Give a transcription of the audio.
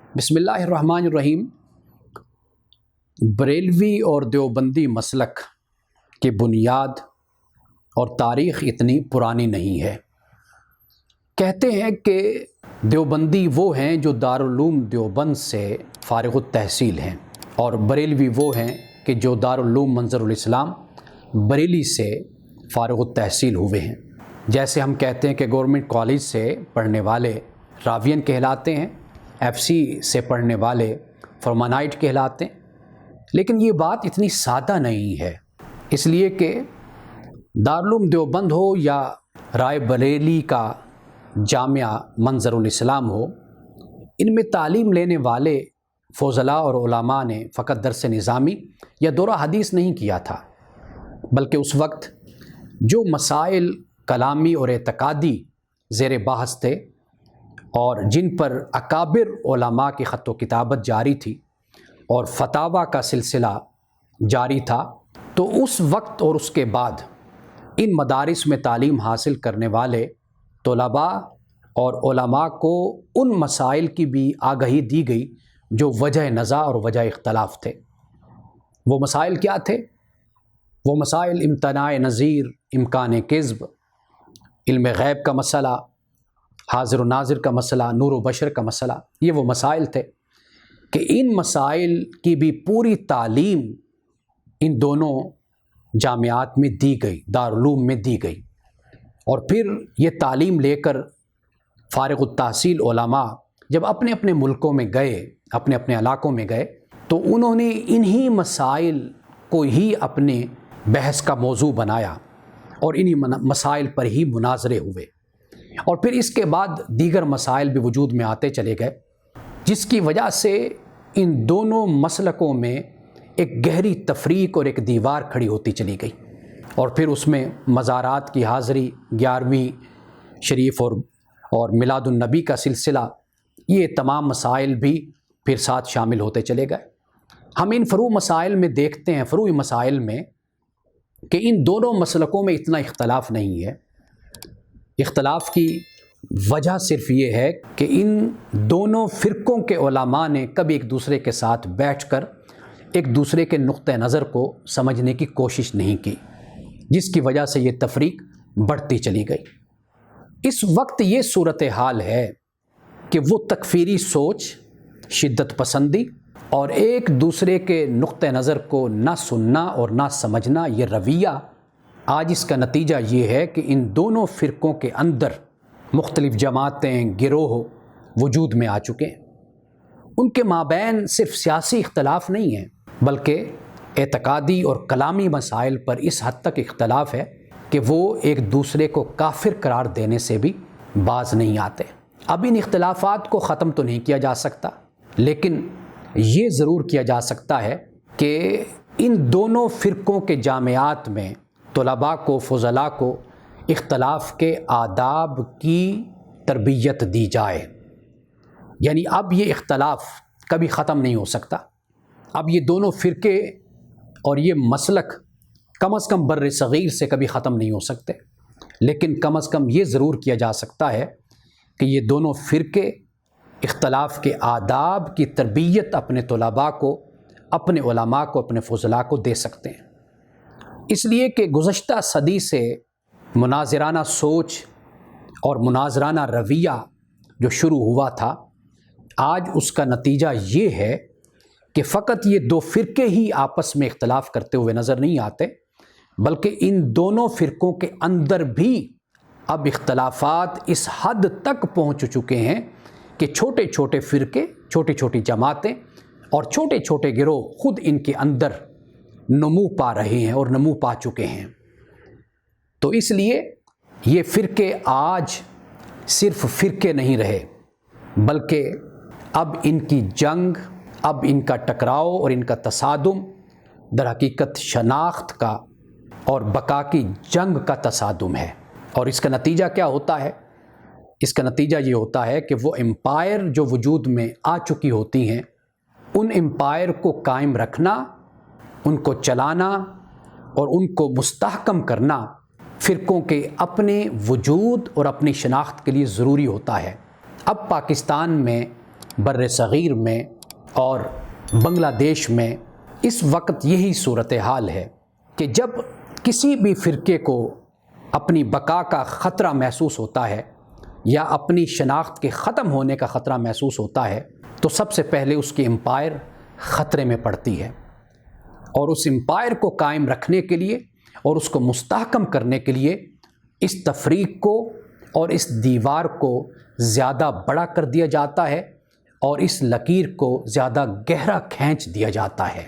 بسم اللہ الرحمن الرحیم۔ بریلوی اور دیوبندی مسلک کی بنیاد اور تاریخ اتنی پرانی نہیں ہے۔ کہتے ہیں کہ دیوبندی وہ ہیں جو دارالعلوم دیوبند سے فارغ التحصیل ہیں، اور بریلوی وہ ہیں کہ جو دارالعلوم منظر الاسلام بریلی سے فارغ التحصیل ہوئے ہیں۔ جیسے ہم کہتے ہیں کہ گورنمنٹ کالج سے پڑھنے والے راوین کہلاتے ہیں، ایف سی سے پڑھنے والے فرمانائٹ کہلاتے ہیں، لیکن یہ بات اتنی سادہ نہیں ہے، اس لیے کہ دارالعلوم دیوبند ہو یا رائے بریلی کا جامعہ منظر الاسلام ہو، ان میں تعلیم لینے والے فضلاء اور علماء نے فقط درس نظامی یا دورہ حدیث نہیں کیا تھا، بلکہ اس وقت جو مسائل کلامی اور اعتقادی زیر بحث تھے اور جن پر اکابر علماء کی خط و کتابت جاری تھی اور فتاویٰ کا سلسلہ جاری تھا، تو اس وقت اور اس کے بعد ان مدارس میں تعلیم حاصل کرنے والے طلباء اور علماء کو ان مسائل کی بھی آگہی دی گئی جو وجہ نزاع اور وجہ اختلاف تھے۔ وہ مسائل کیا تھے؟ وہ مسائل امتناع نظیر، امکان کذب، علم غیب کا مسئلہ، حاضر و ناظر کا مسئلہ، نور و بشر کا مسئلہ۔ یہ وہ مسائل تھے کہ ان مسائل کی بھی پوری تعلیم ان دونوں جامعات میں دی گئی، دارالعلوم میں دی گئی، اور پھر یہ تعلیم لے کر فارغ التحصیل علماء جب اپنے اپنے ملکوں میں گئے، اپنے اپنے علاقوں میں گئے، تو انہوں نے انہی مسائل کو ہی اپنے بحث کا موضوع بنایا اور انہی مسائل پر ہی مناظرے ہوئے، اور پھر اس کے بعد دیگر مسائل بھی وجود میں آتے چلے گئے، جس کی وجہ سے ان دونوں مسلکوں میں ایک گہری تفریق اور ایک دیوار کھڑی ہوتی چلی گئی، اور پھر اس میں مزارات کی حاضری، 11ویں شریف اور میلاد النبی کا سلسلہ، یہ تمام مسائل بھی پھر ساتھ شامل ہوتے چلے گئے۔ ہم ان فروع مسائل میں دیکھتے ہیں، فروعی مسائل میں، کہ ان دونوں مسلکوں میں اتنا اختلاف نہیں ہے۔ اختلاف کی وجہ صرف یہ ہے کہ ان دونوں فرقوں کے علماء نے کبھی ایک دوسرے کے ساتھ بیٹھ کر ایک دوسرے کے نقطہ نظر کو سمجھنے کی کوشش نہیں کی، جس کی وجہ سے یہ تفریق بڑھتی چلی گئی۔ اس وقت یہ صورتحال ہے کہ وہ تکفیری سوچ، شدت پسندی اور ایک دوسرے کے نقطہ نظر کو نہ سننا اور نہ سمجھنا، یہ رویہ آج اس کا نتیجہ یہ ہے کہ ان دونوں فرقوں کے اندر مختلف جماعتیں، گروہ وجود میں آ چکے ہیں۔ ان کے مابین صرف سیاسی اختلاف نہیں ہے، بلکہ اعتقادی اور کلامی مسائل پر اس حد تک اختلاف ہے کہ وہ ایک دوسرے کو کافر قرار دینے سے بھی باز نہیں آتے۔ اب ان اختلافات کو ختم تو نہیں کیا جا سکتا، لیکن یہ ضرور کیا جا سکتا ہے کہ ان دونوں فرقوں کے جامعات میں طلباء کو، فضلاء کو اختلاف کے آداب کی تربیت دی جائے۔ یعنی اب یہ اختلاف کبھی ختم نہیں ہو سکتا، اب یہ دونوں فرقے اور یہ مسلک کم از کم بر صغیر سے کبھی ختم نہیں ہو سکتے، لیکن کم از کم یہ ضرور کیا جا سکتا ہے کہ یہ دونوں فرقے اختلاف کے آداب کی تربیت اپنے طلباء کو، اپنے علماء کو، اپنے فضلاء کو دے سکتے ہیں۔ اس لیے کہ گزشتہ صدی سے مناظرانہ سوچ اور مناظرانہ رویہ جو شروع ہوا تھا، آج اس کا نتیجہ یہ ہے کہ فقط یہ دو فرقے ہی آپس میں اختلاف کرتے ہوئے نظر نہیں آتے، بلکہ ان دونوں فرقوں کے اندر بھی اب اختلافات اس حد تک پہنچ چکے ہیں کہ چھوٹے چھوٹے فرقے، چھوٹی چھوٹی جماعتیں اور چھوٹے چھوٹے گروہ خود ان کے اندر نمو پا رہے ہیں اور نمو پا چکے ہیں۔ تو اس لیے یہ فرقے آج صرف فرقے نہیں رہے، بلکہ اب ان کی جنگ، اب ان کا ٹکراؤ اور ان کا تصادم در حقیقت شناخت کا اور بقا کی جنگ کا تصادم ہے۔ اور اس کا نتیجہ کیا ہوتا ہے؟ اس کا نتیجہ یہ ہوتا ہے کہ وہ امپائر جو وجود میں آ چکی ہوتی ہیں، ان امپائر کو قائم رکھنا، ان کو چلانا اور ان کو مستحکم کرنا فرقوں کے اپنے وجود اور اپنی شناخت کے لیے ضروری ہوتا ہے۔ اب پاکستان میں بر صغیر میں اور بنگلہ دیش میں اس وقت یہی صورتحال ہے کہ جب کسی بھی فرقے کو اپنی بقا کا خطرہ محسوس ہوتا ہے یا اپنی شناخت کے ختم ہونے کا خطرہ محسوس ہوتا ہے تو سب سے پہلے اس کی امپائر خطرے میں پڑتی ہے، اور اس امپائر کو قائم رکھنے کے لیے اور اس کو مستحکم کرنے کے لیے اس تفریق کو اور اس دیوار کو زیادہ بڑا کر دیا جاتا ہے اور اس لکیر کو زیادہ گہرا کھینچ دیا جاتا ہے۔